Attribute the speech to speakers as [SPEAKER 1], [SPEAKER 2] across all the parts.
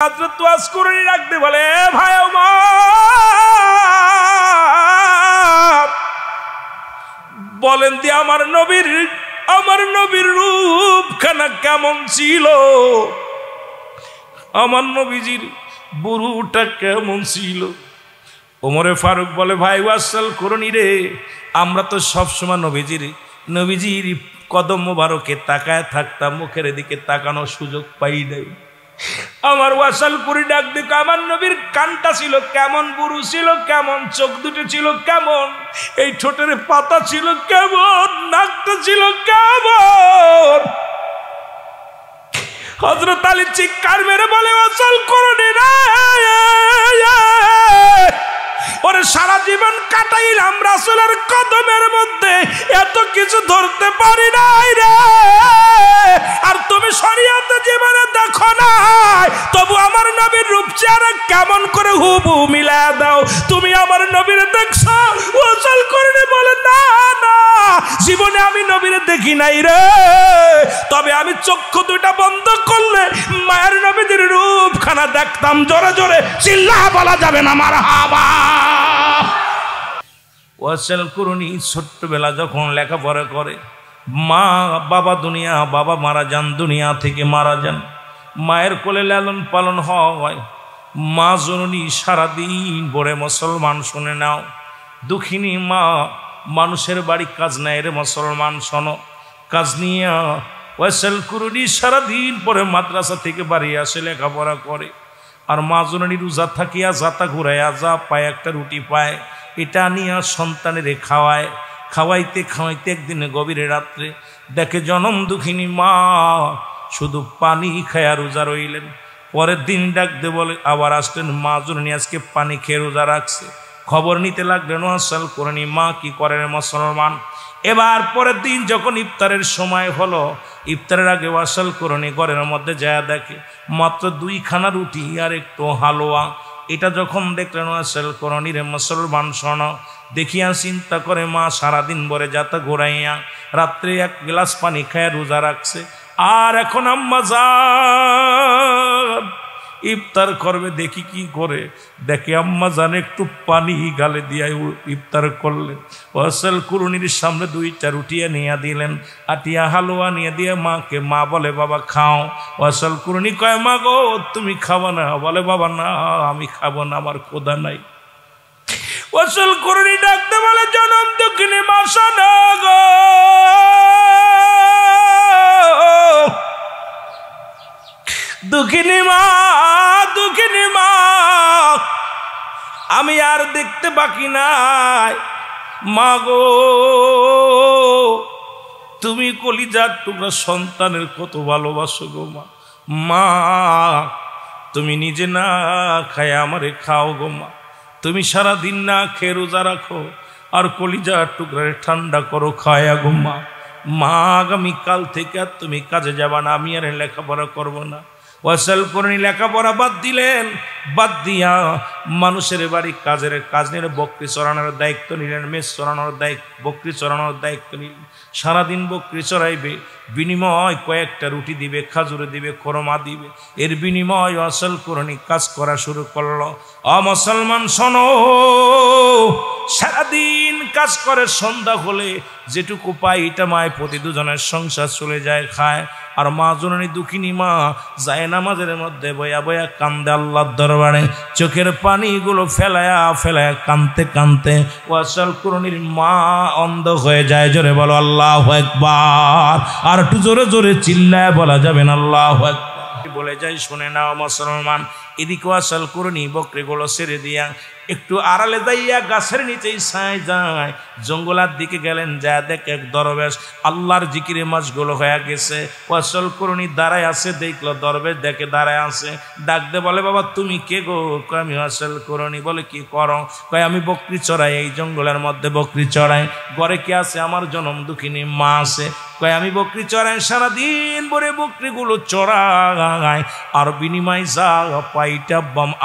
[SPEAKER 1] হযরত ওয়াজ করে রাখতে বলে ভাই বলেন দি আমার নবীর রূপখানা কেমন ছিল, আমার নবীজির বুড়ুটা কেমন ছিল। ওমরে ফারুক বলে ভাই ওয়াসাল করনি রে, আমরা তো সবসময় নবীজির কদম মোবারকে তাকায় থাকতাম, মুখের দিকে তাকানোর সুযোগ পাই নাই। আমার ওয়াসাল করি ডাক দিকে আমার নবীর কানটা ছিল কেমন, বুড়ু ছিল কেমন, চোখ দুটো ছিল কেমন, এই ঠোঁটের পাতা ছিল কেমন, নাকটা ছিল কেমন। হযরত আলী চিৎকার মেরে বলে ওয়াসাল করনি রে, ওরে সারা জীবন কাটাইলাম রাসূলের কদমের মধ্যে, এত কিছু ধরতে পারি নাই রে। আর তুমি শরীয়তে জীবনে দেখো নাই, তবু আমার নবীর রূপ চেহারা কেমন করে হুবহু মিলায়া দাও। তুমি আমার নবীর দেখছো? ওয়াসাল করনি বলে না না, জীবনে আমি নবীরে দেখি নাই রে, তবে আমি চক্ষু দুইটা বন্ধ করলে মায়ের নবীর রূপখানা দেখতাম। জোরে জোরে চিল্লা বলা যাবে না মারহাবা। ওয়াসাল করনি ছোট্টবেলা যখন লেখাপড়া করে, মা বাবা মারা যান, দুনিয়া থেকে মারা যান, মায়ের কোলে লালন পালন হয়। মা জননী সারাদিন ভরে মুসলমান শুনে নাও, দুঃখিনী মা মানুষের বাড়ি কাজ নেয় রে মুসলমান শোনো, কাজ নিয়ে ওয়াসাল করনি সারাদিন পরে মাদ্রাসা থেকে বাড়ি আসে, লেখাপড়া করে। আর মা জননী রোজা থাকিয়া যাতা ঘুরাইয়া যা পায় একটা রুটি পায়, এটা নিয়ে সন্তানের খাওয়াইতে একদিনে গভীরে রাত্রে দেখে জনম দুঃখিনী মা শুধু পানি খায়া রোজা রইলেন। পরের দিন ডাকতে বলে আবার আসলেন, মা জননী আজকে পানি খেয়ে রোজা রাখছে। খবর নিতে লাগলেন ওয়াসাল করনি মা কি করেন মুসলমান। এবার পরের দিন যখন ইফতারের সময় হলো, ইফতারের আগে ওয়াসাল করনি ঘরের মধ্যে যায় দেখে মাত্র 2 খানা রুটি আর একটু হালুয়া। এটা যখন দেখলেন ওয়াসাল করনি রে মুসলমান শোনো, দেখিয়া চিন্তা করে মা সারাদিন ভরে যাতা ঘোরাইয়া রাত্রে 1 গ্লাস পানি খায় রোজা রাখছে, আর এখন আম্মা জান ইফতার করবে, দেখি কি করে। দেখে আম্মা জান একটু পানি গালে দিয়া ইফতার করলেন। ওয়াসাল করনির সামনে 2টা রুটি নিয়ে দিলেন, আটিয়া হালুয়া নিয়ে দিয়ে মাকে, মা বলে বাবা খাও। ওয়াসাল করনি কয় মা গো তুমি খাবো না? বলে বাবা না আমি খাবো না, আমার ক্ষুধা নাই। ওয়াসাল করনি ডাকতে বলে জনম দুঃখিনী মা শোনো গো, দুঃখিনী মা আমি আর দেখতে বাকি নাই, মা গো তুমি কলিজার টুকরা সন্তানের কত ভালোবাসো গো মা, তুমি নিজে না খায় আমারে খাও গো মা, তুমি সারাদিন না খেয়ে রোজা রাখো আর কলিজার টুকরারে ঠান্ডা করো খায়া গো মা আগামীকাল থেকে আর তুমি কাজে যাবা না, আমি আর লেখাপড়া করবো না। ওয়াসাল করনি লেখাপড়া বাদ দিলেন, বাদ দিয়া মানুষের বাড়ি কাজ নিয়ে বকরি চড়ানোর দায়িত্ব নিলেন, মেষ চড়ানোর বকরি চড়ানোর দায়িত্ব নিলেন। সারাদিন বকরি চড়াইবে, বিনিময় কয়েকটা রুটি দিবে, খাজুরে দিবে, খরমা দিবে, এর বিনিময় ওয়াসাল করনি কাজ করা শুরু করলো। মুসলমান শোনো, সারাদিন কাজ করে সন্ধ্যা হলে যেটুকু পায় এটা মায় প্রতি দুজনের সংসার চলে যায় খায়। আর মা জননী দুঃখিনী মা যায় নামাজের মধ্যে বয়া বয়া কান্দে আল্লাহর দরবারে, চোখের পানিগুলো ফেলায়া কানতে ওয়াসাল করনির মা অন্ধ হয়ে যায়। জোরে বলো আল্লাহু আকবার, আর একটু জোরে জোরে চিল্লায় বলা যাবে না আল্লাহু আকবার। বলে যাই শুনে নাও মুসলমান, এদিকে ওয়াসাল করনি বকরিগুলো ছেড়ে দিয়া একটু আড়ালে যাইয়া গাছের নিচেই ছায় যায়, জঙ্গলার দিকে গেলেন, যা দেখে এক দরবেশ আল্লাহর জিকিরে মাসগুলো হয়ে গেছে। ওয়াসাল করনি দাঁড়ায় আছে, দেখলো দরবেশ দেখে দাঁড়ায় আছে, ডাকতে বলে বাবা তুমি কে গো? কয় আমি ওয়াসাল করনি। বলে কি করো? কয় আমি বকরি চড়াই, এই জঙ্গলের মধ্যে বকরি চড়াই। ঘরে কে আছে? আমার জনম দুঃখিনী মা আছে। কয় আমি বকরি চড়াই, সারাদিন ভরে বকরিগুলো চড়াই, আর বিনিময় যা পাইটা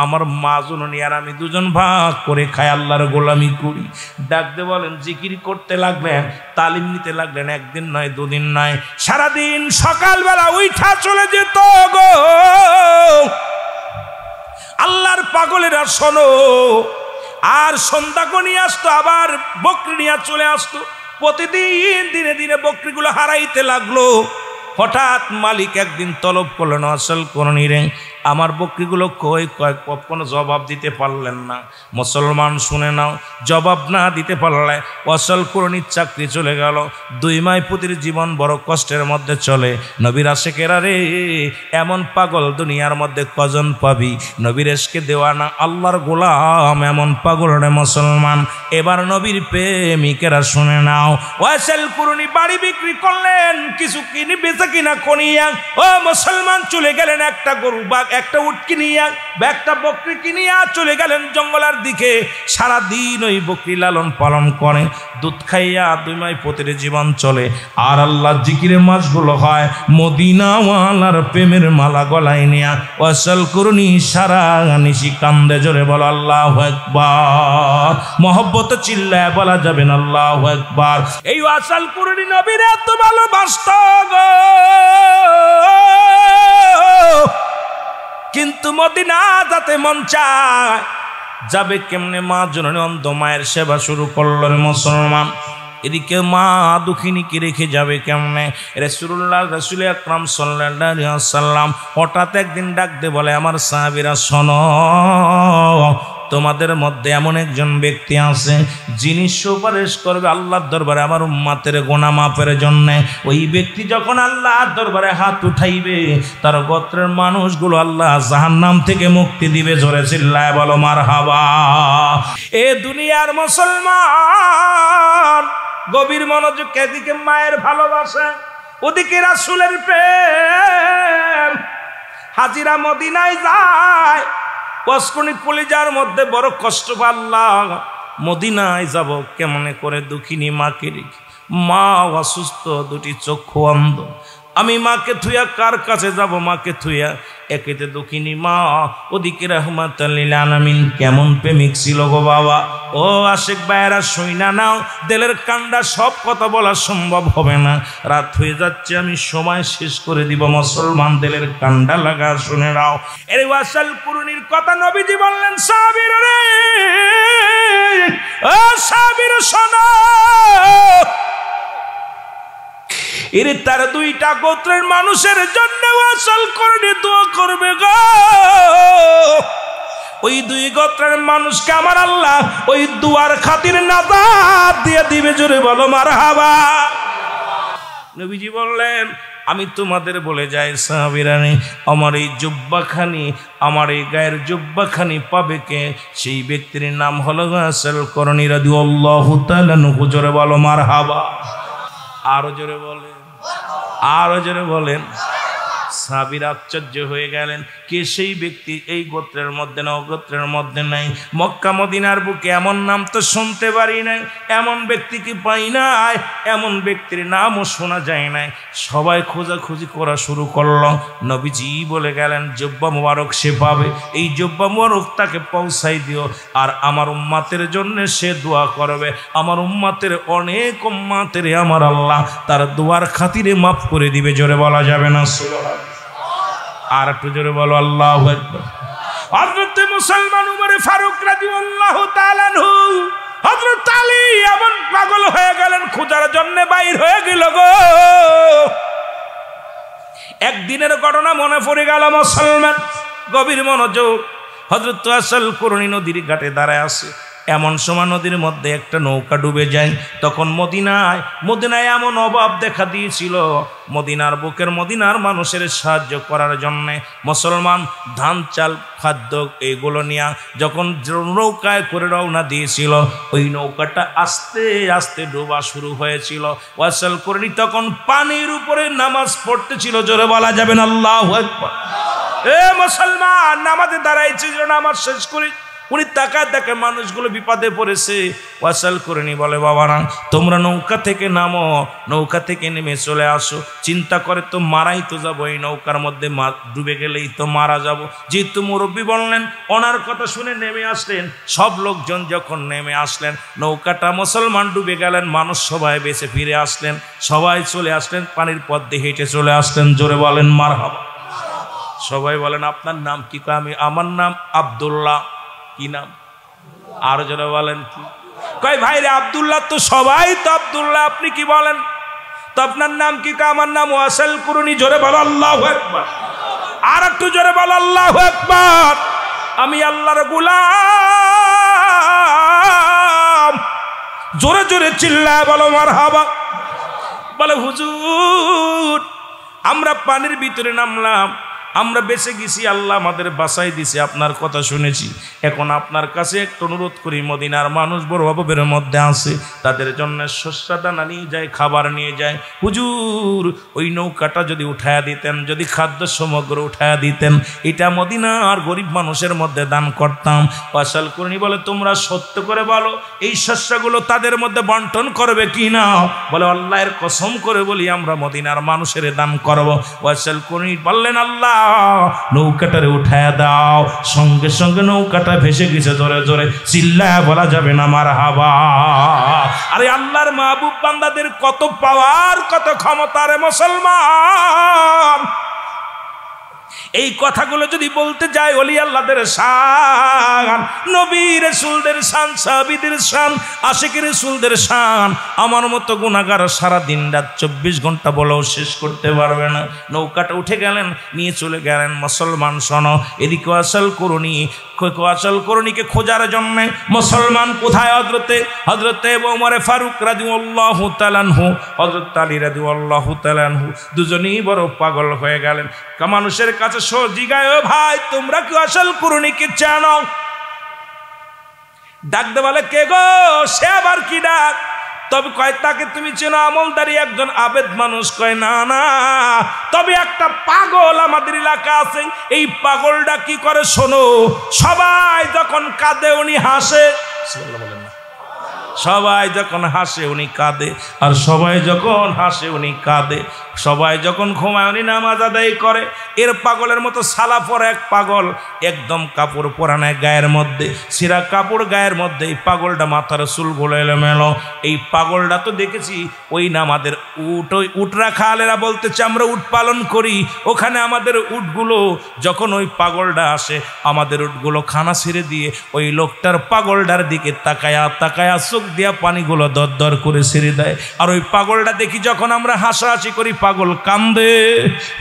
[SPEAKER 1] আমার মা জননী আর আমি দুজন ভাগ করে খাই, আল্লাহর গোলামি করি। ডাকতে বলেন জিকির করতে লাগলেন, তালিম নিতে লাগলেন, একদিন নয় দুদিন নয়, সারাদিন সকালবেলা উঠা চলে যেত গো পাগলেরা শোনো। আর সন্ধ্যা নিয়ে আসতো, আবার বকরি নিয়ে চলে আসতো। প্রতিদিন দিনে দিনে বকরিগুলো হারাইতে লাগলো। হঠাৎ মালিক একদিন তলব করলেন, আসল করণী রে আমার বকরিগুলো কই? কোনো জবাব দিতে পারলেন না। মুসলমান শুনে নাও, জবাব না দিতে পারলে অসল করণীর চাকরি চলে গেল। 2 মাইপুতির জীবন বড় কষ্টের মধ্যে চলে। নবীর আশেকেরা রে, এমন পাগল দুনিয়ার মধ্যে কজন পাবি? নবীর এসকে দেওয়ানা আল্লাহর গোলাম এমন পাগল রে মুসলমান। এবার নবীর প্রেমিকেরা শুনে নাও, ওয়াসল করণী বাড়ি বিক্রি করলেন, কিছু কিনে বেচা কিনা কনিয়া ও মুসলমান চলে গেলেন একটা গরু বা একটা উট কিনিয়া, একটা বকরি কিনিয়া চলে গেলেন জঙ্গলের দিকে। সারাদিন ওই বকরি লালন পালন করে, দুধ খাইয়া 2 মাইপুতির জীবন চলে। আর আল্লাহ জিকিরে মাসগুলো হয়। মদিনাওয়ালার প্রেমের মালা গলায় নিয়া ওয়াসল করণী সারা নিশি কান্দে, জোরে বলো আল্লাহু আকবার। মহব্বত চিল্লায় বলা যাবে না আল্লাহু আকবার। এই ওয়াসল করণী নবীর এত ভালোবাসত গো, কিন্তু মদিনা যাতে মন চায় যাবে কেমনে? মা জননী অন্ধ মায়ের সেবা শুরু করল রে মুসলমান। এদিকে মা দুঃখিনীকে রেখে যাবে কেমনে? রাসূল আকরাম সাল্লাল্লাহু আলাইহি ওয়াসাল্লাম হঠাৎ একদিন ডাক দিয়ে বলে, আমার সাহাবীরা শোনো, তোমাদের মধ্যে এমন একজন ব্যক্তি আছে যিনি সুপারিশ করবে আল্লাহর দরবারে আমার উম্মতের গুনাহ মাফের জন্য। ওই ব্যক্তি যখন আল্লাহর দরবারে হাত উঠাইবে, তার গোত্রের মানুষগুলো আল্লাহ জাহান্নাম থেকে মুক্তি দিবে। জোরে চিল্লায় বলো মারহাবা। এ দুনিয়ার মুসলমান গভীর মনোযোগ, এদিকে মায়ের ভালোবাসা, ওদিকে রাসূলের প্রেম। হাজিরা মদিনায় যায়, পশকুনি কলিজার মধ্যে বড় কষ্ট পাল্লাহ। মদিনায় যাব কেমনে করে? দুঃখিনী মাকে রেখে, মা অসুস্থ, 2টি চক্ষু অন্ধ। আমি মাকে থুইয়া কার কাছে যাব? মাকে থুইয়া একেতে দুঃখিনী মা, ওদিকে রাহমাতুল লিল আলামিন। কেমন প্রেমিক ছিল গো বাবা। ও আশিক ভাইয়েরা শুইনা নাও, দিলের কান্ডা সব কথা বলা সম্ভব হবে না, রাত হয়ে যাচ্ছে, আমি সময় শেষ করে দিব। মুসলমান দিলের কান্ডা লাগা শুনে নাও। এর ওয়াসল করণীর কথা নবীজি বললেন, সাহাবীরা রে, ও সাহাবীরা শোনো, এরে তার 2টা গোত্রের মানুষের জন্য ওয়াসল করণী দোয়া করবে গো। ওই 2 গোত্রের মানুষকে আমার আল্লাহ ওই দুয়ার খাতির নাজাত দিয়ে দিবে। জোরে বলো মারহাবা। নবীজি বললেন, আমি তোমাদের বলে যাই সাহাবীরা, আমার এই জুব্বাখানি, আমার এই গায়ের জুব্বাখানি পাবে কে? সেই ব্যক্তির নাম হলো ওয়াসল করণী রাদিয়াল্লাহু তাআলা আনহু। জোরে বলো মারহাবা। আরো জোরে বলেন, আরো জোরে বলেন। সাহাবীরা আশ্চর্য হয়ে গেলেন, কে সেই ব্যক্তি? এই গোত্রের মধ্যে না, ও গোত্রের মধ্যে নাই। মক্কা মদিনার বুকে এমন নাম তো শুনতে পারি নাই, এমন ব্যক্তি কি পাই নাই, এমন ব্যক্তির নামও শোনা যায় নাই। সবাই খোঁজাখুঁজি করা শুরু করল। নবীজি বলে গেলেন, জুব্বা মুবারক সে পাবে, এই জুব্বা মুবারক তাকে পৌঁছাই দিও। আর আমার উম্মতের জন্য সে দোয়া করবে। আমার উম্মতের অনেক উম্মতের আমার আল্লাহ তার দোয়ার খাতিরে মাফ করে দিবে। জোরে বলা যাবে না সুবহানাল্লাহ। আর একটু জোরে বলো আল্লাহু আকবার। হযরত মুসলমান উমর ফারুক রাদিয়াল্লাহু তাআলা আনহু, হযরত আলী এমন পাগল হয়ে গেলেন, খোঁজার জন্য বাইর হয়ে গেল গো। একদিনের ঘটনা মনে পড়ে গেল মুসলমান, গভীর মনোযোগ। হযরত ওয়াসল করণী নদীর ঘাটে দাঁড়ায় আছে। এমন সময় নদীর মধ্যে একটা নৌকা ডুবে যায়। তখন মদিনায় এমন অভাব দেখা দিয়েছিল, মদিনার বুকের মদিনার মানুষের সাহায্য করার জন্য মুসলমান ধান চাল খাদ্য এগুলো নিয়ে যখন নৌকায় করে রওনা দিয়েছিল, ওই নৌকাটা আস্তে আস্তে ডোবা শুরু হয়েছিল। ওয়াসল করণী তখন পানির উপরে নামাজ পড়তেছিল। জোরে বলা যাবেন আল্লাহু আকবার। এ মুসলমান, নামাজে দাঁড়াইছে, নামাজ শেষ করে উনি তাকায় দেখে মানুষগুলো বিপদে পড়েছে। ওয়াসল করণী বলে, বাবা না, তোমরা নৌকা থেকে নামো, নৌকা থেকে নেমে চলে আসো। চিন্তা করে তো মারাই তো যাবো, এই নৌকার মধ্যে ডুবে গেলেই তো মারা যাব। যেহেতু মুরব্বী বললেন, ওনার কথা শুনে নেমে আসলেন। সব লোকজন যখন নেমে আসলেন, নৌকাটা মুসলমান ডুবে গেলেন, মানুষ সবাই বেঁচে ফিরে আসলেন, সবাই চলে আসলেন, পানির পথ দিয়ে হেঁটে চলে আসলেন। জোরে বলেন মারহাবা। সবাই বলেন, আপনার নাম কি? আমার নাম আব্দুল্লাহ। কি নাম? আর জোরে বলেন কি? কয় ভাই রে আব্দুল্লাহ তো সবাই তো আব্দুল্লাহ, আপনি কি বলেন? তো আপনার নাম কি? আমার নাম ওয়াসাল কুরুনি। জোরে বলো আল্লাহু আকবার। আর একটু জোরে বলো আল্লাহু আকবার। আমি আল্লাহর গোলাম। জোরে জোরে চিল্লায় বলো মারহাবা। বলে হুজুর আমরা পানির ভিতরে নামলাম, আমরা বেঁচে গেছি, আল্লাহ আমাদের বাঁচাই দিছে, আপনার কথা শুনেছি। এখন আপনার কাছে একটু অনুরোধ করি, মদিনার মানুষ বড় অভাবের মধ্যে আছে, তাদের জন্য শস্য দানা নিয়ে যায়, খাবার নিয়ে যায়। হুজুর ওই নৌকাটা যদি উঠায়া দিতেন, যদি খাদ্য সমগ্র উঠায়া দিতেন, এটা মদিনার গরিব মানুষের মধ্যে দান করতাম। ওয়াসাল কুরনি বলে তোমরা সত্য করে বলো এই শস্যগুলো তাদের মধ্যে বন্টন করবে কি না? বলে আল্লাহর কসম করে বলি আমরা মদিনার মানুষের দান করব। ওয়াসাল কুরনি বললেন আল্লাহ নৌকাটারে উঠায়া দাও। সঙ্গে সঙ্গে নৌকাটা ভেসে গেছে। জোরে জোরে চিল্লায়া বলা যাবে না মারহাবা। আরে আল্লাহর মাহবুব বান্দাদের কত পাওয়ার, কত ক্ষমতা রে মুসলমান। এই কথাগুলো যদি বলতে যায় ওলি আল্লাহদের শান, নবী রাসূলদের শান, সাহাবীদের শান, আশিক রাসূলদের শান, আমার মতো গুনাহগার সারা দিন রাত 24 ঘন্টা বলেও শেষ করতে পারবে না। নৌকাটা উঠে গেলেন, নিয়ে চলে গেলেন। মুসলমান শোনো, এদিকে ওয়াসাল কুরনিকে খোঁজার জন্য মুসলমান কোথায়? হযরতে ওমর ফারুক রাদিয়াল্লাহু তাআলা আনহু, হযরত আলী রাদিয়াল্লাহু তাআলা আনহু দুজনেই বড় পাগল হয়ে গেলেন। মানুষের কাছে জিগায়, ও ভাই তোমরা কি ওয়াসাল কুরনিকে জানো? ডাকতে বলে কে গো? সে আবার কি ডাক? তবে কয় তাকে তুমি চেনো? আমলদারি একজন আবেদ মানুষ। কয় না না, তবে একটা পাগল আমাদের এলাকা আছে, এই পাগলটা কি করে শোনো, সবাই যখন কাঁদে উনি হাসে। বলেন না, সবাই যখন হাসে উনি কাঁদে, আর সবাই যখন হাসে উনি কাঁদে। সবাই যখন ঘুমায় উনি নামাজ আদায় করে। এর পাগলের মতো সালা পরা এক পাগল, একদম কাপড় পরা নাই গায়ের মধ্যে, সিরা কাপড় গায়ের মধ্যে। এই পাগলটা মাথার চুলগুলো এলোমেলো। এই পাগলটা তো দেখেছি ওই না আমাদের উট রাখা আলেরা বলতেছে আমরা উট পালন করি, ওখানে আমাদের উটগুলো যখন ওই পাগলটা আসে, আমাদের উটগুলো খানা ছেড়ে দিয়ে ওই লোকটার পাগলটার দিকে তাকায়া তাকায়া চোখ দিয়া পানিগুলো দর দর করে ছেড়ে দেয়। আর ওই পাগলটা দেখি যখন আমরা হাসাহাসি করি, পাগল কান্দে।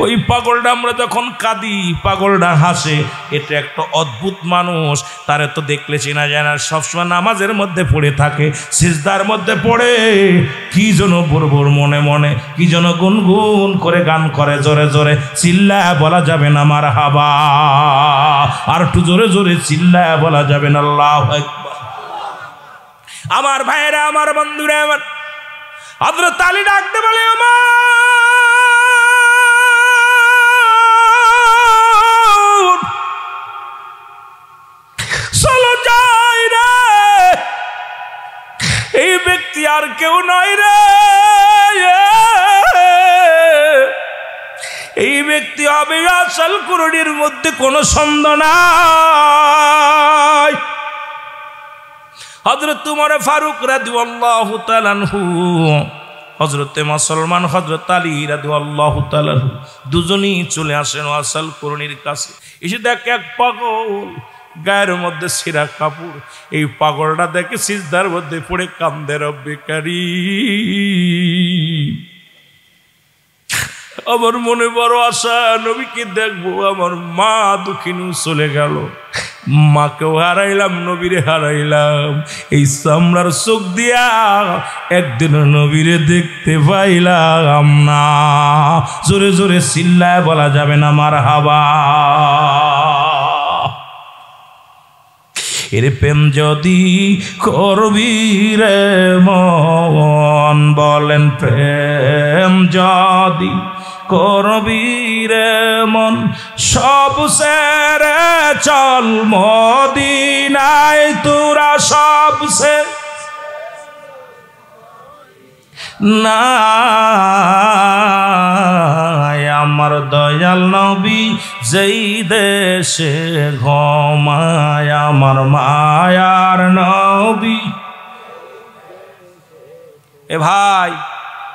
[SPEAKER 1] ওই পাগলটা আমরা যখন কাঁদি, পাগলটা হাসে। এটা একটা অদ্ভুত মানুষ, তারে তো দেখলে চেনা যায় না। সবসময় নামাজের মধ্যে পড়ে থাকে, সিজদার মধ্যে পড়ে কি যেন বুরবুর মনে মনে কি যেন গুনগুন করে গান করে। জোরে জোরে চিল্লায়া বলা যাবে না মারহাবা। আর একটু জোরে জোরে চিল্লায়া বলা যাবে না আল্লাহু আকবার। আমার ভাইয়েরা, আমার বন্ধুরা, আমার হযরত আলী ডাকতে বলে চলো যাই রে, এই ব্যক্তি আর কেউ নয় রে, এই ব্যক্তি হবে ওয়াসাল কুরনির মধ্যে কোনো সন্দেহ নাই। হযরত উমর ফারুক রাদিয়াল্লাহু তাআলা আনহু, হযরতে মুসলমান হযরত আলী রাদিয়াল্লাহু তাআলা দুজনেই চলে আসেন ওয়াসাল কুরনির কাছে। এসে দেখে এক পাগল, গায়ের মধ্যে ছিঁড়া কাপড়। এই পাগলটা দেখে সিজদার মধ্যে পড়ে কান্দে, রব্বে কারীম। আমার মনে বড় আশা, নবীকে দেখবো। আমার মা দুঃখিনী চলে গেল, মাকেও হারাইলাম, নবীরে হারাইলাম। এই চামড়ার চোখ দিয়া একদিন নবীরে দেখতে পাইলাম না। জোরে জোরে চিল্লায় বলা যাবে না মারহাবা। এর প্রেম যদি করবি রে মন, বলেন প্রেম যদি করবি রে মন, সব সেরে চল মদিনায় তোরা, সব সে না আমার দয়াল নবী যেই দেশে ঘুমায়, আমার মায়ার নবী। এ ভাই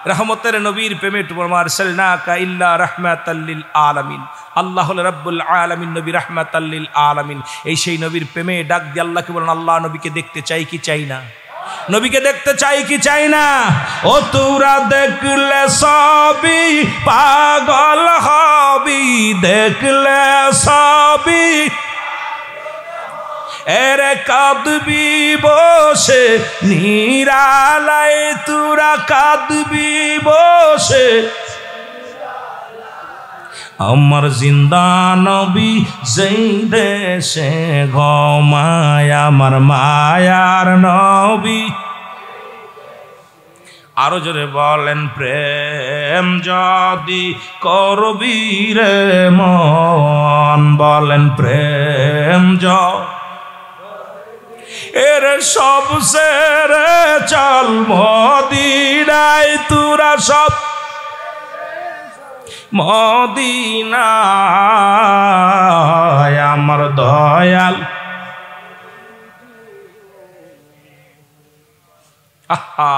[SPEAKER 1] রহমতের নবীর প্রেমে তোমার আরসালনাকা ইল্লা রাহমাতাল লিল আলামিন। আল্লাহ হল রাব্বুল আলামিন, নবী রাহমাতাল লিল আলামিন। এই সেই নবীর প্রেমে ডাক দিয়ে আল্লাহকে বলেন, আল্লাহ নবীকে দেখতে চাই কি চাই না? নবীকে দেখতে চাই কি চাই না? ও তোরা দেখলে সবই পাগল হবি, দেখলে সবই এরে কাঁদবি বসে নিরালায়, তোরা কাঁদবি বসে। আমার জিন্দা নবী যেই দেশে ঘুমায়, আমার মায়ার নবী। আরো জোরে বলেন, প্রেম যদি করবি রে মন, বলেন প্রেম এর সব সেরে চল মদিনায়, তোরা সব মদিনায় আমার দয়াল। আহা,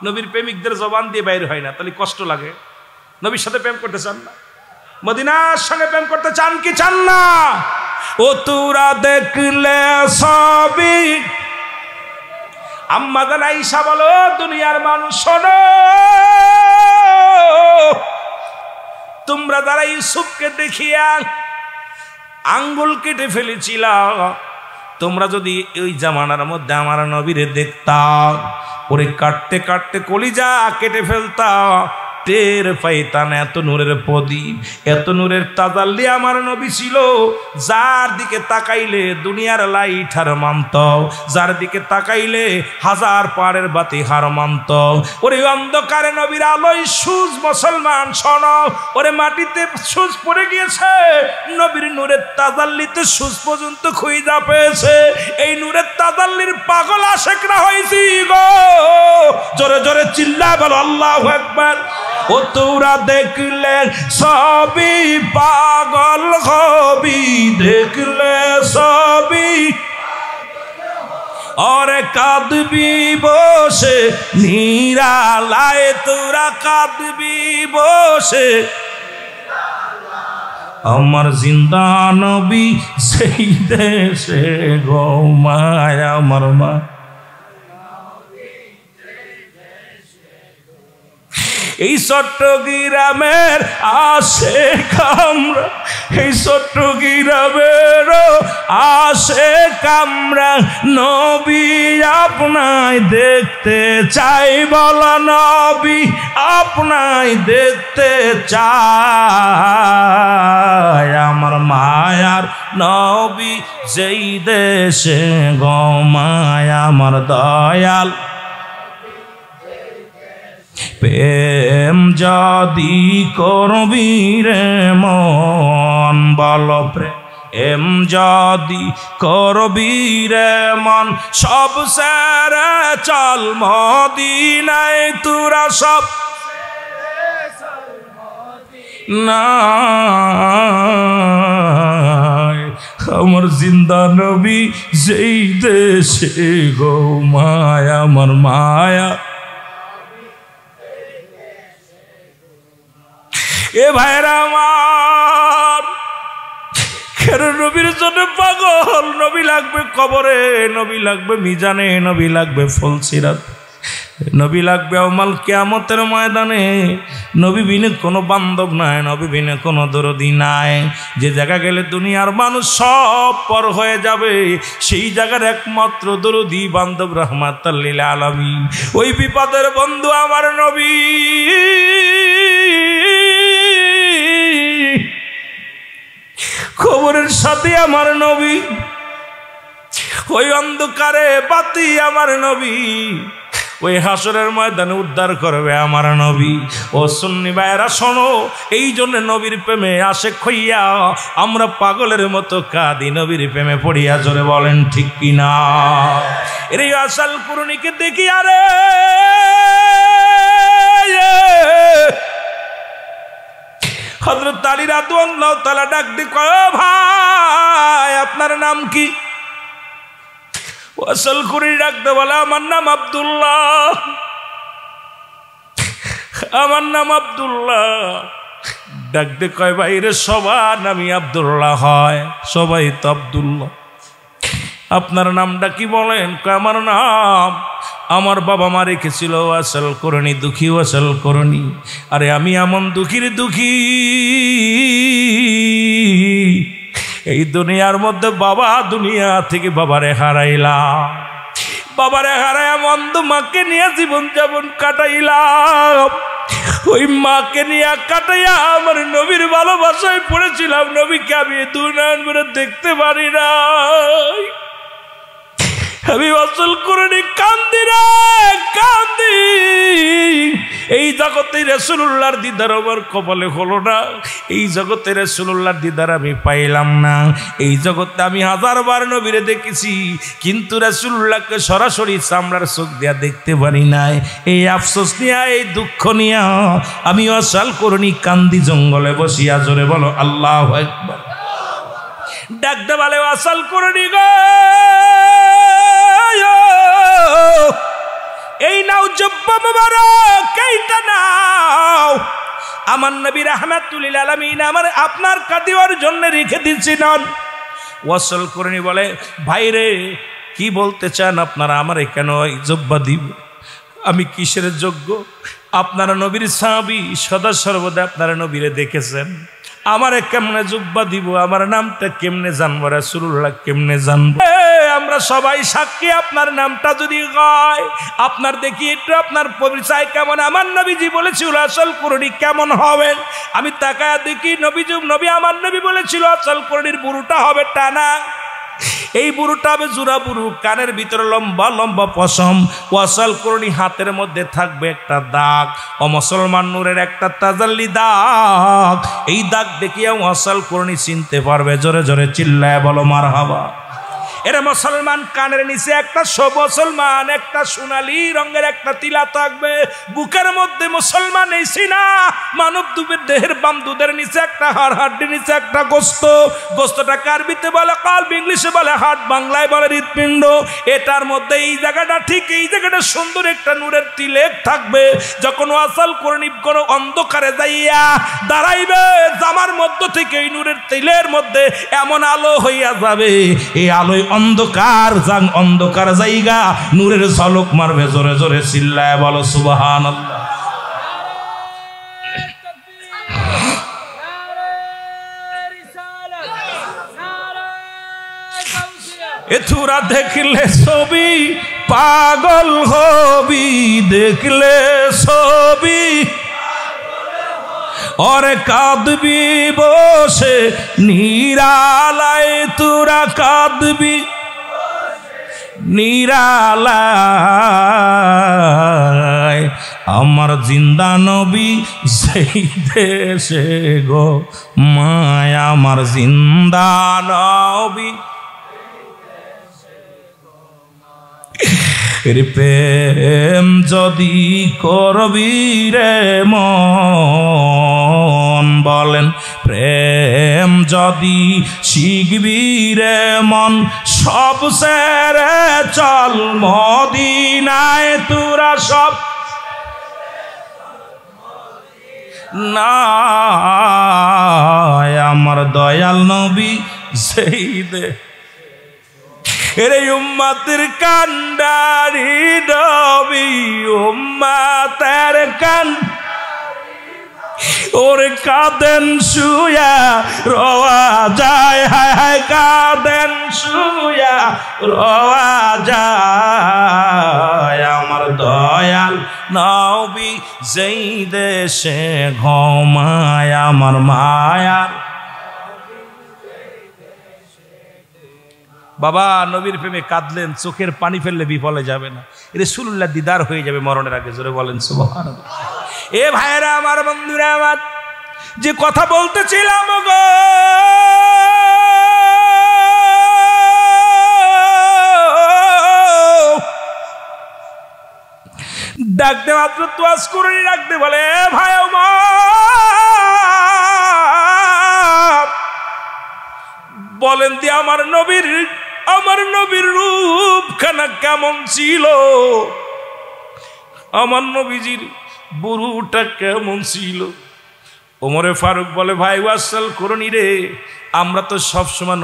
[SPEAKER 1] নবীর প্রেমিকদের জবান দিয়ে বাইর হয় না, তাহলে কষ্ট লাগে। নবীর সাথে প্রেম করতে চান না? মদিনার সঙ্গে প্রেম করতে চান কি চান না? ও তোরা দেখলে সবই। আম্মা জান আয়েশা বলো, দুনিয়ার মানুষ শোনো, তোমরা যারা ইউসুফকে দেখিয়া আঙ্গুল কেটে ফেলেছিল, তোমরা যদি ওই জামানার মধ্যে আমার নবীরে দেখতা, ওরে কাটতে কাটতে কলিজা কেটে ফেলতা, টের পাইতাম এত নূরের প্রদীপ, এত নূরের তাজাল্লি আমার নবী ছিল। যার দিকে তাকাইলে দুনিয়ার লাইট হার মানত, যার দিকে তাকাইলে হাজার পারের বাতি হার মানত। ওরে অন্ধকারে নবীর আলোয় সুজ মুসলমান শোনো, ওরে মাটিতে সুজ পড়ে গিয়েছে, নবীর নূরের তাজাল্লিতে সুজ পর্যন্ত খুঁজা পেয়েছে। এই নূরের তাজাল্লির পাগল আশেকরা হয়েছি গো। জোরে জোরে চিল্লা বলো আল্লাহু আকবার। ও তোরা দেখলে সবই পাগল হবি, দেখলে সবই ওরে কাঁদবি বসে নিরালায়, তোরা কাঁদবি বসে। আমার জিন্দা নবী সেই দেশে ঘুমায়, আমার মা। এই চট্টগ্রামের আশেক আমরা, এই চট্টগ্রামের আশেক আমরা, নবী আপনায় দেখতে চাই, বলা নবী আপনায় দেখতে চাই। আমার মায়ার নবী যেই দেশে ঘুমায়, আমার দয়াল। প্রেম যদি করবি রে মন, বল প্রেম যদি করবি রে মন, সব সেরে চল মদিনায়, তোরা সব না। আমার জিন্দা নবী যেই দেশে ঘুমায়, আমার মায়া। এ ভাইরা আমার, কেন নবীর জন্য পাগল? নবী লাগবে কবরে, নবী লাগবে মিজানে, নবী লাগবে ফুলসিরাত, নবী লাগবে আমাল কিয়ামতের ময়দানে। নবী বিনে কোনো বান্ধব নাই, নবী বিনে কোনো দরদি নাই। যে জায়গা গেলে দুনিয়ার মানুষ সব পর হয়ে যাবে, সেই জায়গার একমাত্র দরদি বান্ধব রাহমাতাল লিল আলামিন। ওই বিপদের বন্ধু আমার নবী, খবরের সাথে আমার নবী, ওই অন্ধকারে বাতি আমার নবী, ওই হাসরের ময়দানে উদ্ধার করবে আমার নবী। ও সুন্নি ভাইরা শোনো, এই জন্য নবীর প্রেমে আশেক হইয়া আমরা পাগলের মতো কাঁদি, নবীর প্রেমে পড়িয়া। জোরে বলেন ঠিক কিনা? এর আসাল কুরুনিকে দেখি, আরে হযরত আলী রাদিয়াল্লাহু তাআলা ডাক দি কয়, ভাই আপনার নাম কি? ওয়াসাল কুরুনি ডাকতে বলে, আমার নাম আব্দুল্লাহ। আমার নাম আব্দুল্লাহ। ডাকতে কয় বাইরে সবার নামই আব্দুল্লাহ হয়, সবাই তো আব্দুল্লাহ। আপনার নামটা কি বলেন? আমার নাম আমার বাবা মা রেখেছিল ওয়াসাল করণী, দুঃখী ওয়াসাল করণী। আরে আমি এমন দুঃখীর দুঃখী, এই দুনিয়ার মধ্যে বাবা দুনিয়া থেকে বাবারে হারাইলাম, বাবারে হারায় অন্ধ মাকে নিয়ে জীবন যাপন কাটাইলাম। ওই মাকে নিয়ে কাটাইয়া আমার নবীর ভালোবাসায় পড়েছিলাম। নবীকে আমি দুনয়ন করে দেখতে পারি না, আমি ওয়াসাল করণী কান্দি রে কান্দি। এই জগতে রাসূলুল্লাহর দিদার আমার কপালে হলো না, এই জগতে রাসূলুল্লাহর দিদার আমি পাইলাম না। এই জগতে আমি হাজারবার নবীরে দেখেছি, কিন্তু রাসূলুল্লাহকে সরাসরি চামড়ার চোখ দিয়া দেখতে পারি নাই। এই আফসোস নিয়া, এই দুঃখ নিয়া আমি ওয়াসাল করণী কান্দি জঙ্গলে বসিয়া। জোরে বলো আল্লাহু আকবার। ডাকতে বলে ওয়াসাল করণী গো, এই নাও জব্বা মুবারক, এইটা নাও। আমার নবী রাহমাতুল লিল আলামিন আমার আপনার কাদিওয়ার জন্য রেখে দিয়েছিলেন। ওয়াসাল করণী বলে ভাইরে কি বলতে চান আপনারা? আমারে কেন এই জব্বা দিব? আমি কিসের যোগ্য? আপনারা নবীর সাহাবী, সদা সর্বদা আপনারা নবীরে দেখেছেন, আমারে কেমনে জুব্বা দিব? আমার নামটা কেমনে জানবো? রাসূলুল্লাহ কেমনে জানবো? আমরা সবাই সাক্ষী, আপনার নামটা যদি হয়, আপনার দেখি একটু আপনার পরিচয় কেমন? আমার নবীজি বলেছিল ওয়াসাল করণী কেমন হবেন? আমি তাকায়া দেখি নবী আমার নবী বলেছিল ওয়াসাল করণীর বুড়োটা হবে টানা, এই বুড়োটা হবে জোড়া বুড়ো, কানের ভিতরে লম্বা লম্বা পশম। ওয়াসাল করণী হাতের মধ্যে থাকবে একটা দাগ, ও মুসলমান নূরের একটা তাজাল্লি দাগ। এই দাগ দেখিয়া ওয়াসাল করণী চিনতে পারবে। জোরে জোরে চিল্লায় বলো মারহাবা। এরা মুসলমান কানের নিচে একটা মুসলমান একটা সোনালী রঙের একটা তিলা থাকবে, বুকের মধ্যে মুসলমান এই সিনা মানব দুবের দেহের বাম দুধের নিচে একটা হাড়, হাড্ডির নিচে একটা গোস্ত, গোস্তটা আরবিতে বলে কাল্ব, ইংলিশে বলে হার্ট, বাংলায় বলে হৃৎপিণ্ড। এটার মধ্যে এই জায়গাটা, ঠিক এই জায়গাটা সুন্দর একটা নূরের তিলেক থাকবে। যখন ওয়াসাল করণী কোনো অন্ধকারে যাইয়া দাঁড়াইবে, জামার মধ্য থেকে এই নূরের তিলের মধ্যে এমন আলো হইয়া যাবে, এই আলোয় অন্ধকার অন্ধকার জায়গা নূরের ঝলক মারবে। জোরে জোরে চিল্লায় বলো সুবহানাল্লাহ। এতুরা দেখলে ছবি পাগল হবি, দেখলে ছবি ওরে কাঁদবি বসে নিরালায়, তোরা কাঁদবি নিরালায়। আমার জিন্দা নবী সেই দেশে গো মায়া, আমার জিন্দা নবী প্রেম যদি করবি রে মন, বলেন প্রেম যদি শিখবি রে মন, সব সেরে চল মদিনায়, তোরা সব না। আমার দয়াল নবী সেই দে এরে উম্মতের কান্ডারি নবী, উম্মতের ওরে কাঁদেন শুয়া রওয়া যায়, হায় হায় কাঁদেন শুয়া রওয়া যায়। আমার দয়াল নবী যেই দেশে ঘুমায়, আমার মায়ার বাবা নবীর প্রেমে কাঁদলেন, চোখের পানি ফেললে বিফলে যাবে না, রাসূলুল্লাহ দিদার হয়ে যাবে মরণের আগে। জোরে বলেন সুবহানাল্লাহ। এ ভাইরা আমার, বন্ধুরা আমার, যে কথা বলতেছিলাম গো, ডাকতে মাত্র তোয়াজ করে ডাকতে বলে ভাই বলেন দি আমার নবীর রূপখানা কেমন ছিল? আমার নবীজির বুড়োটা কেমন ছিল। ওমরে ফারুক বলে, ভাই ওয়াসাল করনি রে, আমরা তো সবসময়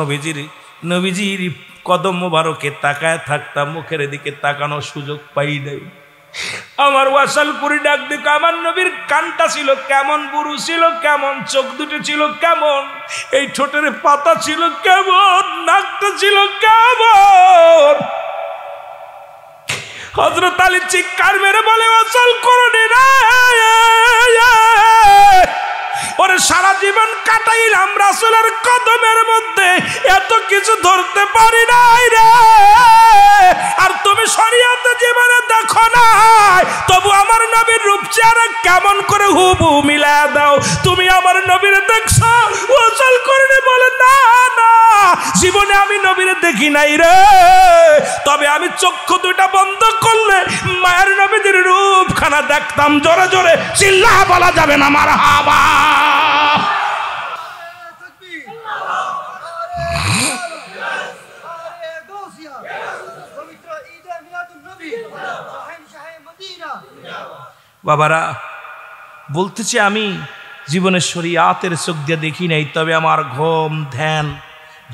[SPEAKER 1] নবীজির কদম মোবারকে তাকায় থাকতাম, মুখের দিকে তাকানোর সুযোগ পাই নাই। আমার ওয়াসাল করি ডাক দিক, আমার নবীর কানটা ছিল কেমন, বুড়ো ছিল কেমন, চোখ দুটো ছিল কেমন, এই ঠোঁটের পাতা ছিল কেমন, নাকটা ছিল কেমন। হযরত আলী চিৎকার মেরে বলে, ওয়াসাল করনি রে, ওরে সারা জীবন কাটাইলাম রাসূলের কদমের মধ্যে, এত কিছু ধরতে পারি নাই রে। আর তুমি শরীয়তে জীবনে দেখো নাই, তবু আমার নবীর রূপ চেহারা কেমন করে হুবহু মিলায়া দাও। তুমি আমার নবীর দেখছো? ওয়াসাল করনি বলে, না না, জীবনে আমি নবীর দেখি নাই রে, তবে আমি চক্ষু দুইটা বন্ধ করলে মায়ের নবীর রূপখানা দেখতাম। জোরে জোরে চিল্লা বলা যাবে না মারহাবা। বাবারা, বলতেছি আমি জীবনের শরীয়তের চোখ দিয়ে দেখি নাই, তবে আমার ঘুম ধ্যান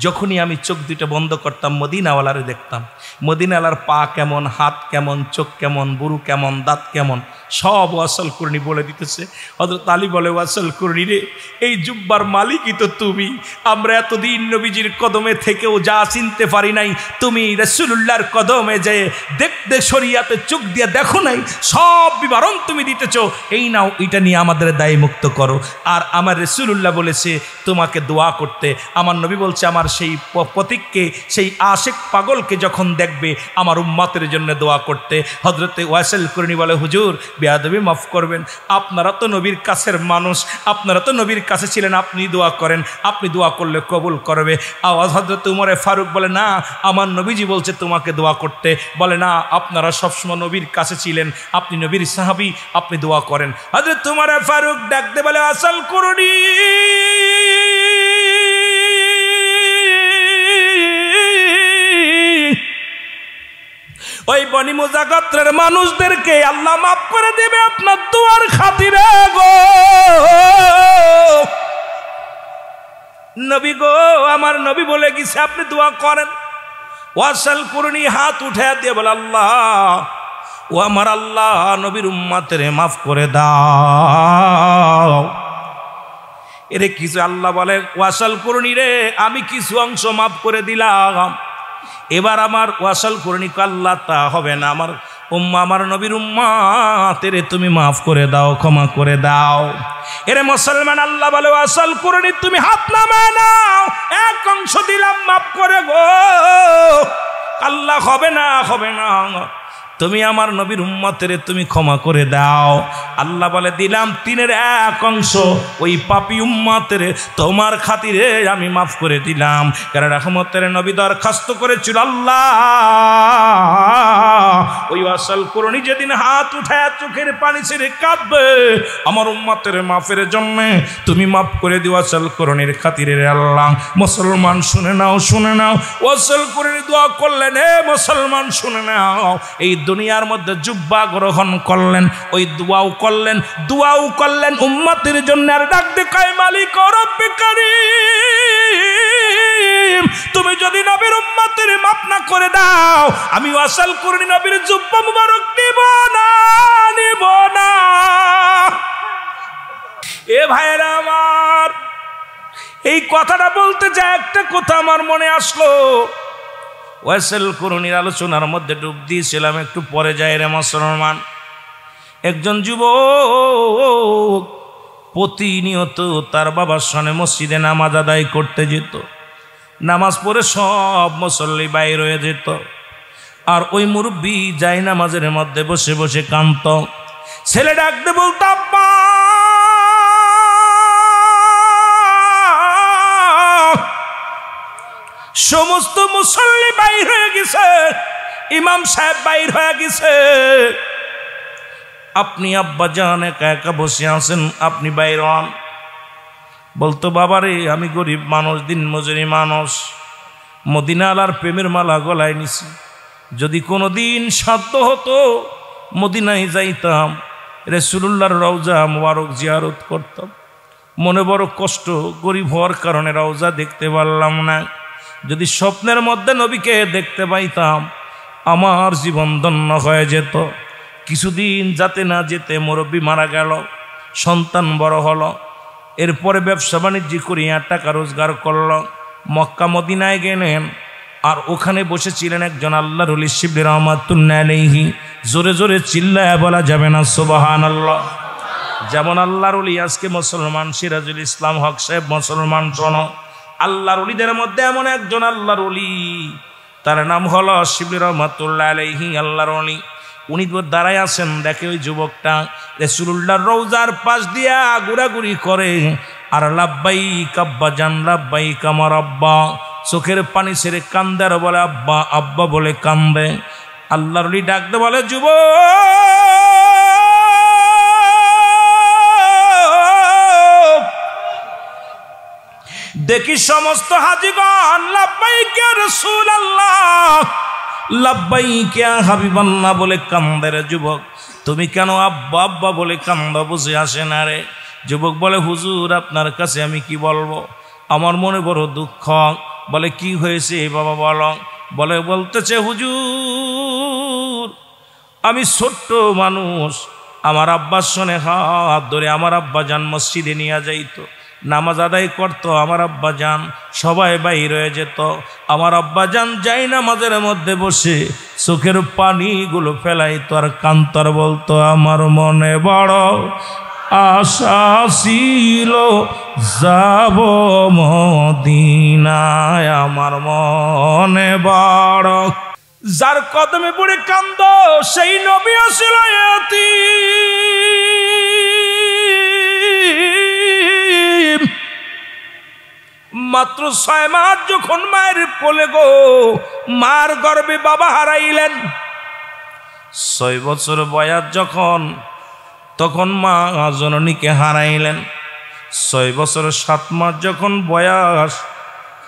[SPEAKER 1] যখনই আমি চোখ দুটো বন্ধ করতাম মদিনাওয়ালারে দেখতাম। মদিনাওয়ালার পা কেমন, হাত কেমন, চোখ কেমন, বুড়ো কেমন, দাঁত কেমন, সব ওয়াসাল করনি বলে দিতেছে। হযরত আলী বলে, ওয়াসাল করনি রে, এই জুব্বার মালিকই তো তুমি। আমরা এতদিন নবীজির কদমে থেকেও যা চিনতে পারি নাই, তুমি রাসূলুল্লাহর কদমে যে দেখতে শরীয়তে চোখ দিয়ে দেখো নাই, সব বিবরণ তুমি দিতেছ। এই নাও, এটা নিয়ে আমাদের দায় মুক্ত করো। আর আমার রাসূলুল্লাহ বলেছে তোমাকে দোয়া করতে। আমার নবী বলছে, আমার সেই প্রতীককে, সেই আশিক পাগলকে যখন দেখবে আমার উম্মতের জন্য দোয়া করতে। হযরতে ওয়াসাল করনি বলে, হুজুর বেয়াদবি মাফ করবেন, আপনারা তো নবীর কাছের মানুষ, আপনারা তো নবীর কাছে ছিলেন, আপনি দোয়া করেন, আপনি দোয়া করলে কবুল করবে। আওয়াজ হযরত উমরে ফারুক বলে, না, আমার নবীজি বলছে তোমাকে দোয়া করতে। বলে, না, আপনারা সবসময় নবীর কাছে ছিলেন, আপনি নবীর সাহাবী, আপনি দোয়া করেন। হযরত উমরে ফারুক ডাকতে বলে, ওয়াসাল করনি ওই বনি মুজা গোত্রের মানুষদেরকে আল্লাহ মাফ করে দেবে আপনার দোয়ার খাতিরে গো। নবী গো, আমার নবী বলে গেছে আপনি দোয়া করেন। ওয়াসাল করনি হাত উঠে দিয়ে বলে, আল্লাহ, ও আমার আল্লাহ, নবীর উম্মতের মাফ করে দাও। এরে কিছু আল্লাহ বলে, ওয়াসাল করনি রে, আমি কিছু অংশ মাফ করে দিলাম, এবার আমার ওয়াসাল করনি আল্লাহ তা হবে না, আমার উম্মা, আমার নবীর উম্মাতেরে তুমি মাফ করে দাও, ক্ষমা করে দাও। এরে মুসলমান, আল্লাহ বলে, ওয়াসাল করনি তুমি হাত নামায় নাও, এক অংশ দিলাম মাফ করে গো। আল্লাহ হবে না, হবে না, তুমি আমার নবীর উম্মতের তুমি ক্ষমা করে দাও। আল্লাহ বলে, দিলাম তিনের এক অংশ, ওই পাপী উম্মতের তোমার খাতিরে আমি মাফ করে দিলাম। কারণ রহমতের নবী দরখাস্ত করেছিল, আল্লাহ, ওই ওয়াসাল করনি যেদিন হাত উঠায় চোখের পানি ছেড়ে কাঁদবে আমার উম্মতের মাফের জন্য, তুমি মাফ করে দিও ওয়াসাল করনির খাতিরে। আল্লাহ, মুসলমান শুনে নাও, শুনে নাও, ওয়াসাল করনি দোয়া করলেন, হে মুসলমান শুনে নাও, এই দুনিয়ার মধ্যে জুব্বা গ্রহণ করলেন, ওই দোয়াও করলেন উম্মতের জন্য। আর ডাক দে কয়, মালিক রব্বে কারীম, তুমি যদি নবীর উম্মতের মাফ না করে দাও, আমি ওয়াসাল করনি নবীর জুব্বা মুবারক নিব না। এ ভাইরা আমার, এই কথাটা বলতে যায় একটা কথা আমার মনে আসলো। ওয়াসাল করনির আলোচনার মধ্যে ডুব দিয়েছিলাম, একটু পরে যায় রে মুসলমান। একজন যুবক প্রতিনিয়ত তার বাবার সনে মসজিদে নামাজ আদায় করতে যেত। নামাজ পড়ে সব মুসল্লি বাইর হয়ে যেত, আর ওই মুরব্বী যাই নামাজের মধ্যে বসে বসে কাঁদত। ছেলে ডাকতে বলতো, আব্বা, সমস্ত মুসল্লি বাইর হয়ে গেছে, ইমাম সাহেব বাইর হয়ে গেছে, আপনি আব্বা জান একা একা বসে আছেন, আপনি বাইর হন। বলতো, বাবারে, আমি গরিব মানুষ, দিন মজুরি মানুষ, মদিনাওয়ালার প্রেমের মালা গলায় নিছি, যদি কোনো দিন সাধ্য হতো মদিনায় যাইতাম, রাসূলুল্লাহর রওজা মুবারক জিয়ারত করতাম। মনে বড় কষ্ট, গরিব হওয়ার কারণে রওজা দেখতে পারলাম না। যদি স্বপ্নের মধ্যে নবীকে দেখতে পাইতাম আমার জীবন ধন্য হয়ে যেত। কিছুদিন যাতে না যেতে মুরব্বী মারা গেল, সন্তান বড় হলো, এরপরে ব্যবসা বাণিজ্য করিয়া টাকা রোজগার করল, মক্কা মদিনায় গেলেন। আর ওখানে বসেছিলেন একজন আল্লাহর ওলি শিবলি রহমাতুল্লাহ আলাইহি। জোরে জোরে চিল্লায় বলা যাবে না সুবহানাল্লাহ। যেমন আল্লাহর ওলি আজকে মুসলমান সিরাজুল ইসলাম হক সাহেব মুসলমান। শোনো, আল্লাহর ওলিদের মধ্যে এমন একজন আল্লাহর ওলি, তার নাম হলো শিবলি রহমাতুল্লাহ আলাইহি আল্লাহর ওলি। উনি দাঁড়ায় আছেন, দেখে ওই যুবকটা রাসূলুল্লাহর রওজার পাশ দিয়া ঘোরাঘুরি করে আর লাব্বাইক আব্বা জান, লাব্বাইক আমার আব্বা, চোখের পানি ছেড়ে কান্দে আর বলে আব্বা আব্বা বলে কান্দে। আল্লাহর ওলি ডাকতে বলে যুবক, দেখি সমস্ত হাজিগণ লাব্বাইক ইয়া রাসূলুল্লাহ, লাব্বাইক ইয়া হাবিবাল্লাহ বলে কান্দে। রে যুবক, তুমি কেন আব্বা আব্বা বলে কান্দা? বুঝে আসে না রে। যুবক বলে হুজুর আপনার কাছে আমি কি বলবো, আমার মনে বড় দুঃখ। বলে কি হয়েছে বাবা বলো। বলে বলতেছে হুজুর আমি ছোট্ট মানুষ, আমার আব্বার সনে হাত ধরে আমার আব্বা জান মসজিদে নিয়ে যাইতো, নামাজ আদায় করতো, আমার আব্বা জান সবাই বাইর হয়ে যেত, আমার আব্বা জান যাই নামাজের মধ্যে বসে চোখের পানিগুলো ফেলাইতো আর কান্তর বলতো আমার মনে বড় আশা ছিল যাব মদিনায়, আমার মনে বড়। যার কদমে পড়ে কান্দ সেই নবী আসিল ইয়াতীম। মাত্র 6 মাস যখন মায়ের কোলে গো, মার গর্ভে বাবা হারাইলেন। 6 বছর বয়স যখন, তখন মা জননীকে হারাইলেন। 6 বছর 7 মাস যখন বয়স,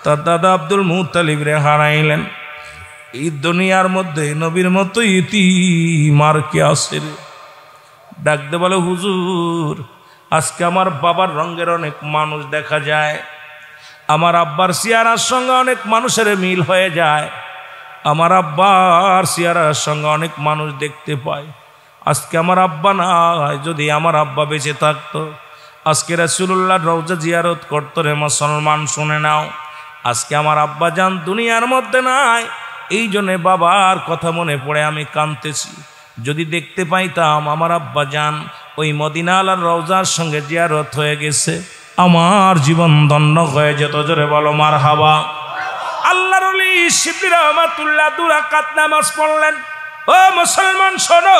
[SPEAKER 1] তার দাদা আব্দুল মুত্তালিব রে হারাইলেন। এই দুনিয়ার মধ্যে নবীর মতো ইতিম আর কে আছে রে? ডাকতে বলে হুজুর আজকে আমার বাবার রঙের অনেক মানুষ দেখা যায়, আমার আব্বার চেহারার সঙ্গে অনেক মানুষের মিল হয়ে যায়, আমার আব্বার চেহারার সঙ্গে অনেক মানুষ দেখতে পায়। আজকে আমার আব্বা নাই, যদি আমার আব্বা বেঁচে থাকতো আজকে রাসূলুল্লাহর রওজা জিয়ারত করতো রে মুসলমান। শুনে নাও, আজকে আমার আব্বা জান দুনিয়ার মধ্যে নাই, এই জন্যে বাবার কথা মনে পড়ে আমি কাঁদতেছি। যদি দেখতে পাইতাম আমার আব্বা জান ওই মদিনার রওজার সঙ্গে জিয়ারত হয়ে গেছে, আমার জীবন ধন্য হয়ে যেত। জোরে বলো মারহাবা। আল্লাহর ওলি শিবলি রহমাতুল্লাহ 2 রাকাত নামাজ পড়লেন। ও মুসলমান শোনো,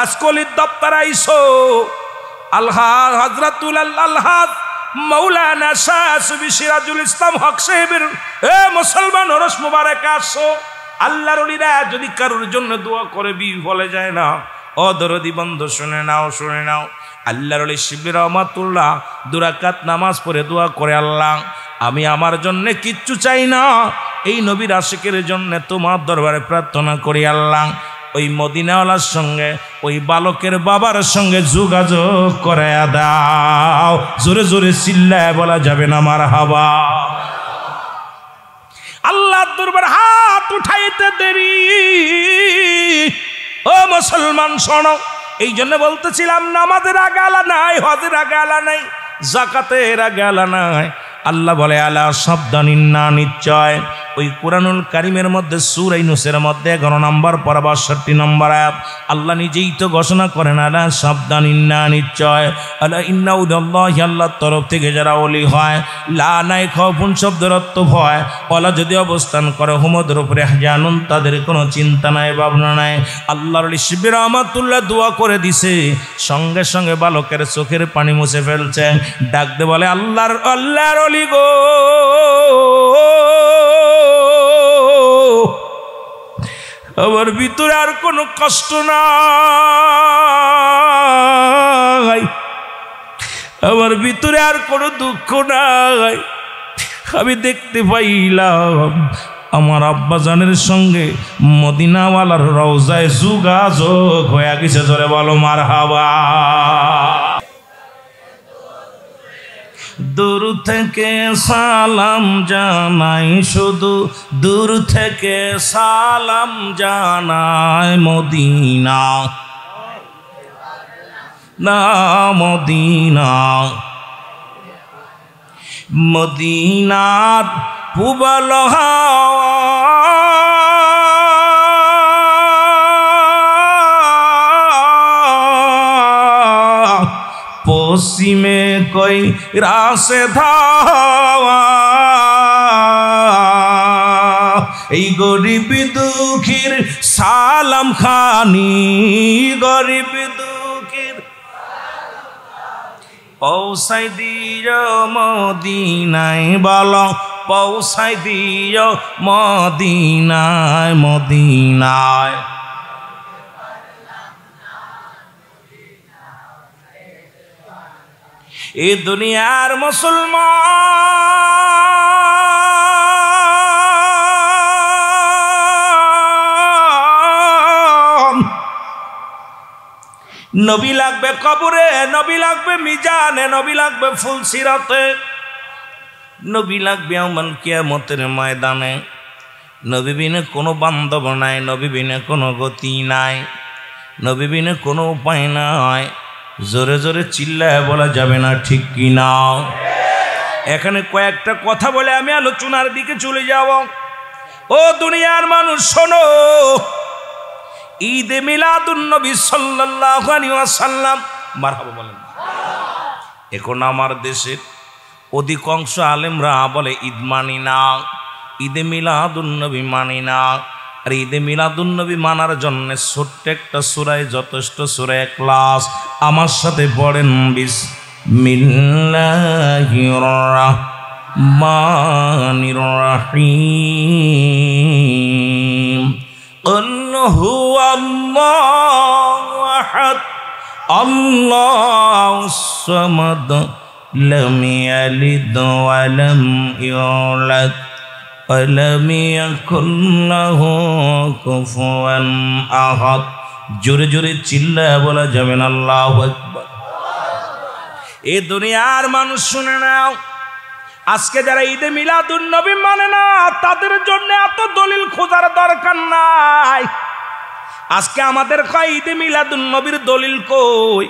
[SPEAKER 1] আজকলির দপ্তর আইসো, আলহাজ হযরতুল আলহাজ মাওলানা শাহ সুফি সিরাজুল ইসলাম হক সাহেবের মুসলমান ওরস মুবারক আসো। আল্লাহর ওলিরা যদি কারোর জন্য দোয়া করে বিফলে যায় না, ও দরদি বন্ধু শুনে নাও, শুনে নাও। আল্লাহর ওলি শিবলি রহমাতুল্লাহ 2 রাকাত নামাজ পড়ে দোয়া করে, আল্লাহ আমি আমার জন্য কিচ্ছু চাই না, এই নবীর আশিকের জন্য তোমার দরবারে প্রার্থনা করি আল্লাহ ওই মদিনাওয়ালার সঙ্গে ওই বালকের বাবার সঙ্গে যোগাযোগ করে দাও। জোরে জোরে চিল্লায় বলা যাবে না মারহাবা। আল্লাহর দরবারে হাত উঠাইতে দেরি। ও মুসলমান শোনো, এই জন্য বলতেছিলাম নামাজের আগে আলা নাই, হজের আগে আলা নাই, যাকাতের আগে আলা নাই। আল্লাহ বলে আলা সাবধানিন না, নিশ্চয় ওই কুরআনুল কারীমের মধ্যে সূরা ইউনূসের মধ্যে 11 নম্বর পারা 62 নম্বর আয়াত আল্লাহ নিজেই তো ঘোষণা করেন আলা সাবধানিন না, নিশ্চয় আলা ইন্না উদাল্লাহি, আল্লাহর তরফ থেকে যারা ওলি হয়, লা নাই খাউফুন শব্দের অর্থ ভয়, ওলা যদি অবস্থান করে হুমদের উপরে জানুন, তাদের কোনো চিন্তা নাই ভাবনা নাই। আল্লাহর ওলি শিবলি রহমাতুল্লাহ দোয়া করে দিছে, সঙ্গে সঙ্গে বালকের চোখের পানি মুছে ফেলছে। ডাকতে বলে আল্লাহর ওলি গো, আমার ভিতরে আর কোনো কষ্ট নাই, আমার ভিতরে আর কোনো দুঃখ নাই। আমি দেখতে পাইলাম আমার আব্বাজানের সঙ্গে মদিনাওয়ালার রওজায় যোগাযোগ হয়ে গেছে। জোরে বলো মারহাবা। দূর থেকে সালাম জানাই, শুধু দূর থেকে সালাম জানাই, মদিনা না মদিনা, মদিনার পূবল পশ্চিমে কই রাসে ধাওয়া, এই গরিব দুঃখীর সালাম খানি, গরিব দুঃখীর পৌঁছাই দিও মদিনায়, বলো পৌঁছাই দিও মদিনায়, মদিনায়। এই দুনিয়ার মুসলমান, নবী লাগবে কবরে, নবী লাগবে মিজানে, নবী লাগবে ফুলসিরাতে, নবী লাগবে ইয়াউমুল কিয়ামতের ময়দানে। নবী বিনে কোনো বান্ধব নাই, নবী বিনে কোনো গতি নাই, নবী বিনে কোনো উপায় নাই। জোরে জোরে চিল্লায় বলা যাবে না, ঠিক কি না? এখানে কয়েকটা কথা বলে আমি আলোচনার দিকে চলে যাব। ও দুনিয়ার মানুষ শোনো, ঈদে মিলাদুন নবী সাল্লাল্লাহু আলাইহি ওয়াসাল্লাম, মারহাবা বলেন। এখন আমার দেশের অধিকাংশ আলেমরা বলে ঈদ মানি না, ঈদে মিলাদুন নবী মানি না। আর ঈদে মিলাদুন নবী মানার জন্য ছোট্ট একটা সূরায় যথেষ্ট, সূরা ইখলাস। আমার সাথে পড়েন, বিসমিল্লাহির রাহমানির রাহিম। কুল হুয়াল্লাহু আহাদ, আল্লাহুস সামাদ, লাম ইয়ালিদ ওয়া লাম ইউলাদ ওয়া লাম ইয়াকুল লাহু কুফুয়ান আহাদ। জোরে জোরে চিল্লায় বলা যাবে না, আল্লাহু আকবার। এই দুনিয়ার মানুষ শুনে নাও, আজকে যারা ঈদে মিলাদুন নবী মানে না, তাদের জন্য এত দলিল খোঁজার দরকার নাই। আজকে আমাদের কয় ঈদে মিলাদুন নবীর দলিল কই,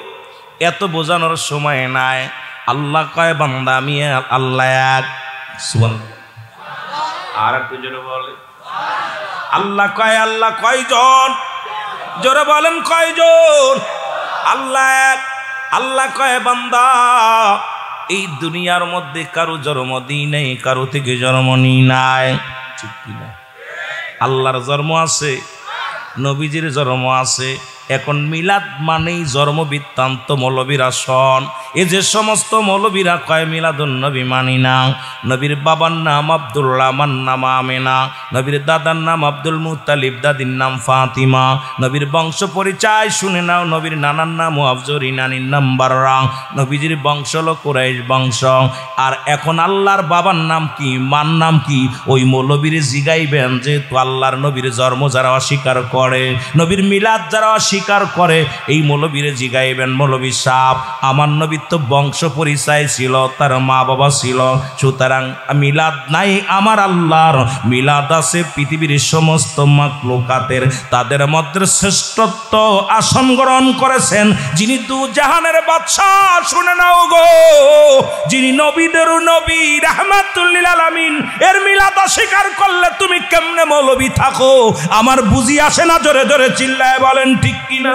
[SPEAKER 1] এত বোঝানোর সময় নাই। আল্লাহ কয় বান্দা আমি আল্লাহ এক, সুবহানাল্লাহ। আর একটু জোরে বলে আল্লাহ কয়, আল্লাহ কয়জন? জোরে বলেন কয়জন? আল্লাহ এক। আল্লাহ কয় বান্দা এই দুনিয়ার মধ্যে কারো জন্ম দিই নাই, কারো থেকে জন্ম নি নাই, ঠিক কিনা? আল্লাহর জন্ম আছে, নবীজির জন্ম আছে। এখন মিলাদ মানেই জন্ম বৃত্তান্ত মৌলবীরা শোন। এই যে সমস্ত মৌলবীরা কয় মিলাদুন নবী মানি না, নবীর বাবার নাম আব্দুল্লাহ, আমার নাম আমেনা, নবীর দাদার নাম আব্দুল মুত্তালিব, দাদির নাম ফাতিমা, নবীর বংশ পরিচয় শুনে নাও, নবীর নানার নাম আফজরি, নানির নাম বাররা, নবীজির বংশ হলো কুরাইশ বংশ। আর এখন আল্লাহর বাবার নাম কি, মার নাম কি, ওই মৌলবীর জিগাইবেন যে তো আল্লাহর নবীর জন্ম যারা অস্বীকার করে, নবীর মিলাদ যারা অস্বীকার করে, এই মৌলবীরে জিগাইবেন, মৌলবী সাহেব আমার নবীর তো বংশ পরিচয় ছিল, তার মা বাবা ছিল, সুতরাং মিলাদ নাই আমার আল্লাহর, মিলাদ আছে পৃথিবীর সমস্ত মাখলুকাতের। তাদের মধ্যে শ্রেষ্ঠত্ব আসন গ্রহণ করেছেন যিনি দু জাহানের বাদশাহ, শুনে নাও গো, যিনি নবীদের নবী রাহমাতুল লিল আলামিন, এর মিলাদ অস্বীকার করলে তুমি কেমনে মৌলবী থাকো? আমার বুঝি আসে না। জোরে জোরে চিল্লায় বলেন ঠিক কিনা?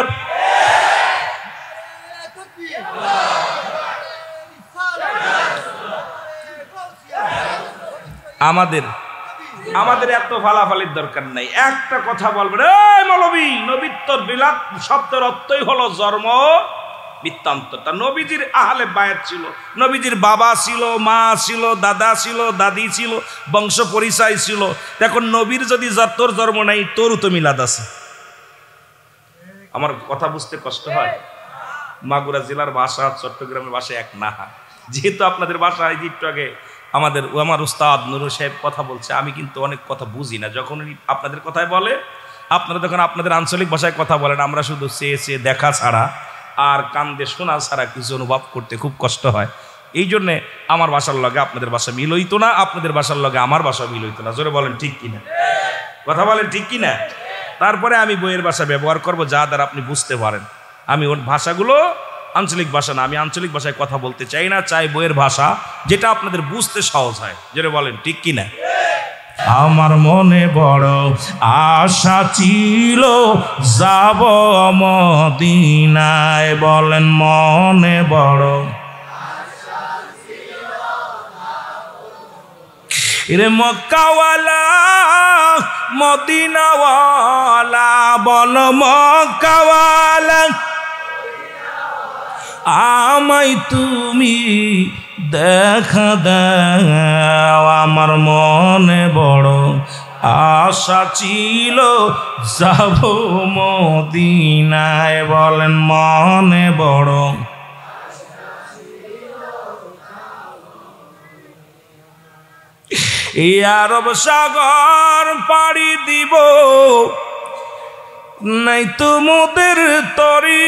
[SPEAKER 1] আমাদের এত ফালাফালির দরকার নাই। একটা কথা বলবেন, এই মৌলবী, নবীত্বর বিলাদ শব্দের অর্থই হলো জন্ম বৃত্তান্ত। তা নবীজির আহলে বায়াত ছিল, নবীজির বাবা ছিল, মা ছিল, দাদা ছিল, দাদি ছিল, বংশ পরিচয় ছিল। এখন নবীর যদি তোর জন্ম নাই, তোরও তো মিলাদ আছে। আমার কথা বুঝতে কষ্ট হয়। মাগুরা জেলার ভাষা চট্টগ্রামের ভাষা এক না, যেহেতু আপনাদের ভাষা একটু আগে আমার উস্তাদ নুরুল সাহেব কথা বলছে, আমি কিন্তু অনেক কথা বুঝি না। যখন আপনাদের কথায় বলে, আপনারা যখন আপনাদের আঞ্চলিক ভাষায় কথা বলেন, আমরা শুধু চেয়ে চেয়ে দেখা ছাড়া আর কান দিয়ে শোনা ছাড়া কিছু অনুভব করতে খুব কষ্ট হয়। এই জন্যে আমার ভাষার লগে আপনাদের ভাষা মিল হইতো না, আপনাদের ভাষার লগে আমার ভাষা মিল হইতো না। জোরে বলেন ঠিক কিনা, কথা বলেন ঠিক কিনা। তারপরে আমি বইয়ের ভাষা ব্যবহার করব যা দ্বারা আপনি বুঝতে পারেন। আমি ওর ভাষাগুলো আঞ্চলিক ভাষা না, আমি আঞ্চলিক ভাষায় কথা বলতে চাই না, চাই বইয়ের ভাষা যেটা আপনাদের বুঝতে সহজ হয়। জোরে বলেন ঠিক কিনা। আমার মনে বড় আশা ছিল যাব মদিনায়, বলেন মনে বড় রে মক্কাওয়ালা মদিনাওয়ালা, বল মক্কাওয়ালা আমায় তুমি দেখা দাও। আমার মনে বড় আশা ছিল যাব মদিনায়, বলেন মনে বড় এই আরব সাগর পাড়ি দিব, নাই তোমাদের তরি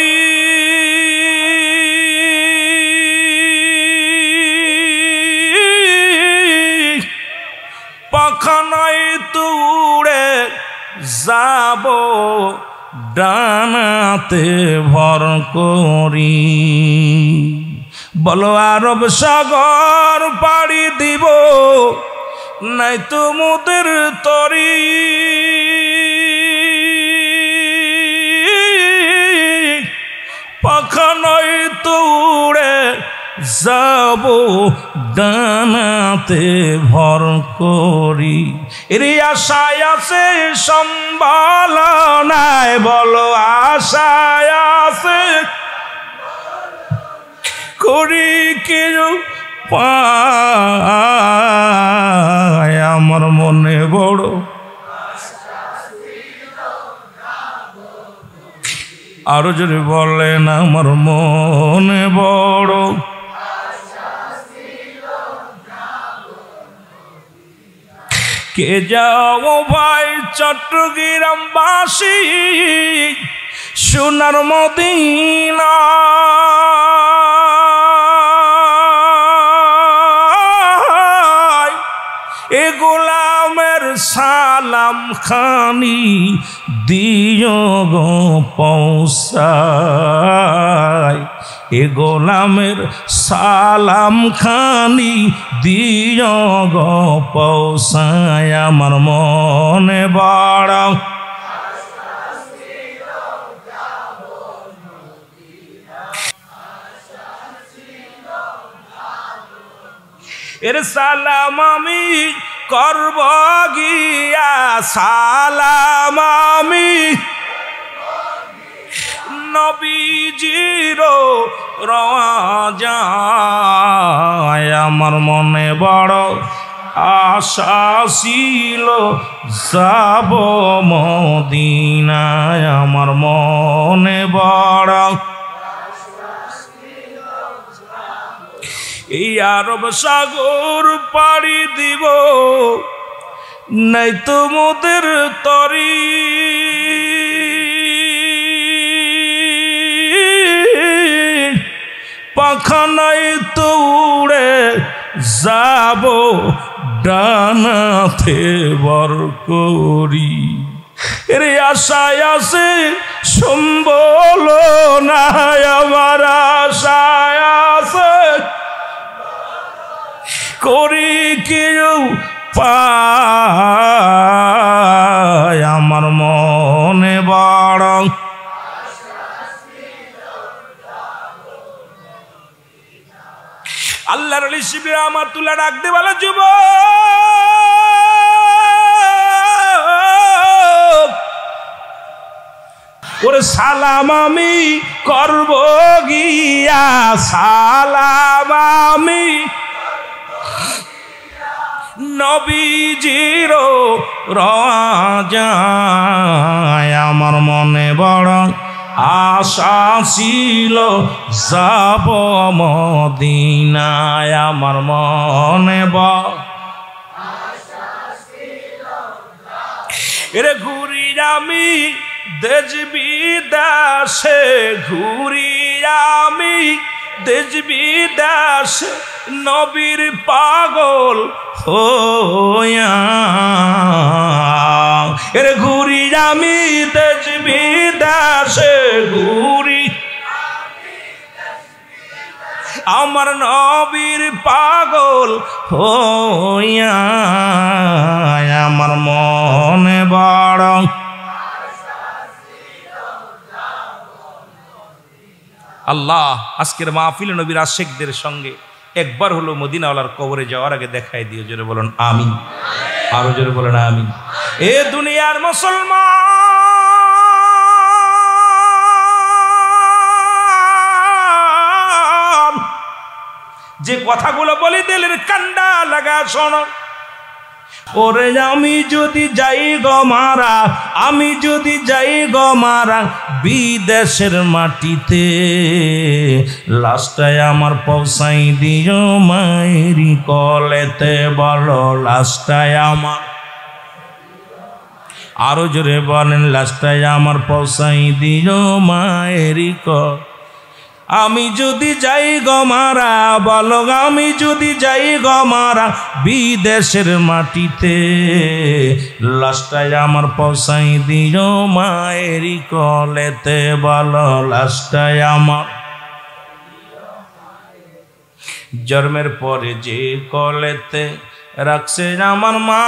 [SPEAKER 1] পাখা নাই তুড়ে যাব ডানাতে ভর করি। বলো আরব সাগর পাড়ি দিব, নাই তোমাদের তরি পাখা নাই তুড়ে যাব ডানাতে ভর করি। এর আশায় আছে সম্বল নাই, বলো আশায় আছে করি কেউ পায়। আমার মনে বড় আরো যদি বলেন আমার মনে বড় কে যাও ভাই চট্টগ্রামবাসী সোনার মদিনা, এ গোলামের সালাম খানি দিও গো পৌঁছায়, এ গোলামের সালাম খানি দিও গো পৌঁছায়। আমার মনে বড় এর সালাম আমি করব গিয়া, সালাম আমি নবীজির রওজায়। আমার মনে বড় আশা ছিল যাব মদিনায়, আমার মনে বড় এই আরব সাগর পাড়ি দিব, নাই তোমাদের তরি পাখা নাই তুড়ে যাব ডানাতে ভর করি। এর আশায় আছে সম্বল নাই, আমার আশায় আছে করি কেউ পায়। আমার মনে বড় আল্লাহর ওলি শিবলি রহমাতুল্লাহ ডাক দিয়ে বলে, যুবক ওরে সালাম আমি করব গিয়া, সালাম আমি নবীজির রওজায়। আমার মনে বড় আশা ছিল যাব মদিনায় আমার মনে এরে ঘুরি আমি দেশ বিদেশে ঘুরি আমি দেশ বিদেশে নবীর পাগল হইয়া এরে ঘুরি আমি দেশ বিদেশে ঘুরি আমার নবীর পাগল হইয়া আমার মনে বড় আল্লাহ আজকের মাহফিলে নবীর আশিকদের সঙ্গে একবার হলো মদিনাওয়ালার কবরে যাওয়ার আগে দেখাই দিও। জোরে বলুন আমিন, আরো জোরে বলুন আমিন। এ দুনিয়ার মুসলমান যে কথাগুলো বলি দিলের কান্ডা লাগা শোনো। ওরে আমি যদি যাই গো মারা, আমি যদি যাই গো মারা বিদেশের মাটিতে, লাশটায় আমার পৌঁছাই দিও মায়েরি কলেতে। বলো লাশটায় আমার, আরো জোরে বলেন লাশটায় আমার পৌঁছাই দিও মায়েরি কল। আমি যদি যাই গো মারা, বলো আমি যদি যাই গো মারা বিদেশের মাটিতে, লাশটায় আমার পৌঁছাই দিও মায়েরি কলেতে। বলো লাশটায় আমার, জন্মের পরে যে কলেতে রাখছে আমার মা,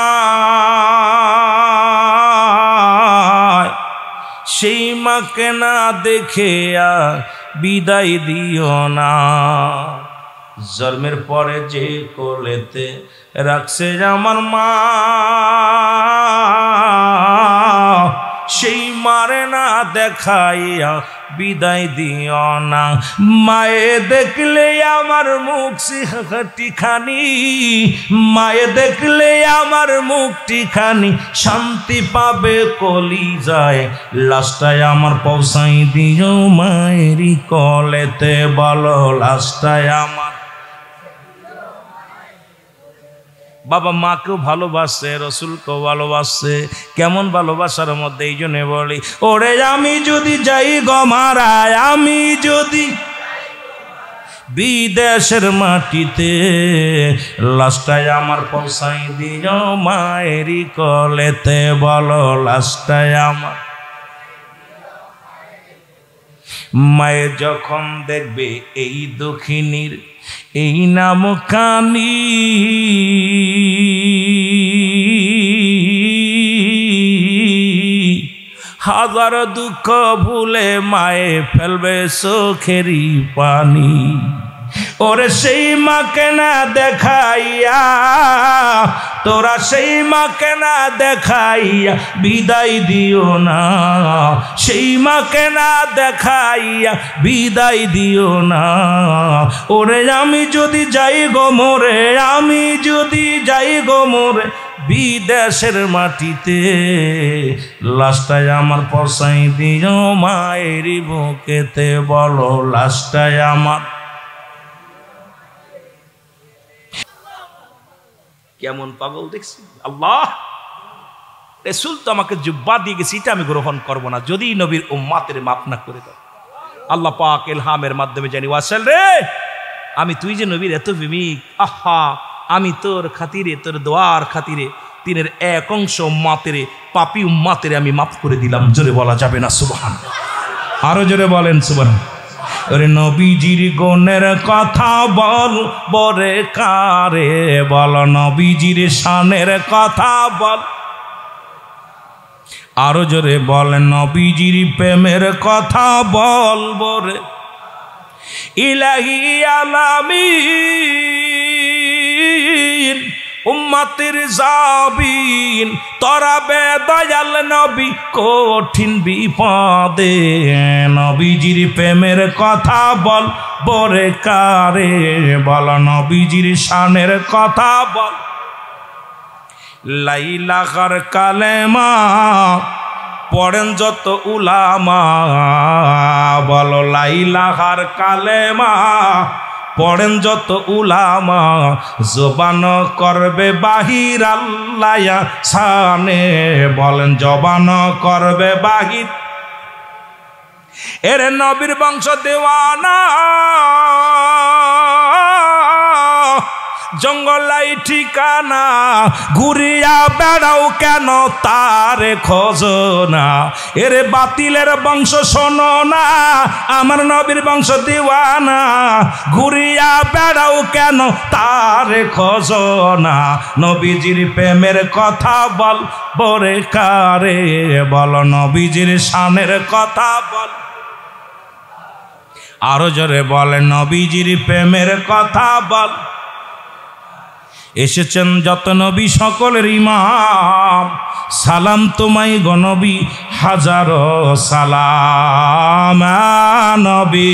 [SPEAKER 1] সেই মাকে না দেখে বিদায় দিও না। জন্মের পরে যে কোলেতে রাখছে আমার মা, সেই মারে না দেখাইয়া বিদায় দিও না। মায়ে দেখলে আমার মুখটি খানি, মায়ে দেখলে আমার মুখটি খানি শান্তি পাবে কলিজায়। লাশটায় আমার পৌঁছাই দিও মায়েরি কলেতে। বলো লাশটায় আমার, বাবা মাকেও ভালোবাসে, রসুলকেও ভালোবাসে। কেমন ভালোবাসার মধ্যে এই জন্য বলি, ওরে আমি যদি যাই গো মারা, আমি যদি বিদেশের মাটিতে, লাশটায় আমার পৌঁছাই দিও মায়েরি কলেতে। বলো লাশটায় আমার, মায়ে যখন দেখবে এই দক্ষিণীর এই নাম কানি, হাজার দুঃখ ভুলে মায়ে ফেলবে চোখেরই পানি। ওরে সেই মাকে না দেখাইয়া, তোরা সেই মাকে না দেখাইয়া বিদায় দিও না, সেই মাকে না দেখাইয়া বিদায় দিও না। ওরে আমি যদি যাই গো মোরে, আমি যদি যাই গো মোরে বিদেশের মাটিতে, লাশটায় আমার পৌঁছাই দিও মায়েরি বুকেতে। বলো লাশটায় আমার, কেমন পাগল দেখছি। আল্লাহ রাসূল তো আমাকে জুব্বা দিয়ে গেছে, এটা আমি গ্রহণ করব না যদি নবীর উম্মতের মাফ না করে দাও। আল্লাহ পাক ইলহামের মাধ্যমে জানি ওয়াসাল রে, আমি তুই যে নবীর এত প্রেমিক, আহা আমি তোর খাতিরে, তোর দোয়ার খাতিরে তিনের এক অংশ উম্মতের, পাপী উম্মতের আমি মাফ করে দিলাম। জোরে বলা যাবে না সুবহানাল্লাহ? আরো জোরে বলেন সুবহানাল্লাহ। ওরে নবীজির গুণের কথা বল বরে কারে, বল নবীজির শানের কথা বল, আরো জোরে বলেন নবীজির প্রেমের কথা বল বরে। ইলাহি আলামিন উম্মতের জাবিন, তরাবে দয়াল নবী কঠিন বিপদে, নবীজির প্রেমের কথা বল বরে কারে, বল নবীজির শানের কথা বল। লাইলাহার কালেমা পড়েন যত উলামা, বলো লা ইলাহার কালেমা, পড়েন যত উলামা, জবান করবে বাহির আল্লাহ সানে, বলেন জবান করবে বাহির। এর নবীর বংশ দেওয়ানা, জঙ্গলাই ঠিকানা, ঘুরিয়া বেড়াও কেন তারে খোঁজনা। এর বাতিলের বংশ শোনো না, আমার নবীর বংশ দিওয়ানা, ঘুরিয়া বেড়াও কেন তারে খোঁজনা। নবীজির প্রেমের কথা বল বরে কারে, বল নবীজির শানের কথা বল। আরো জোরে বলে নবীজির প্রেমের কথা বল। এসেছেন যত নবী সকলের ইমাম, সালাম তোমায় গো নবী হাজারো সালাম। নবী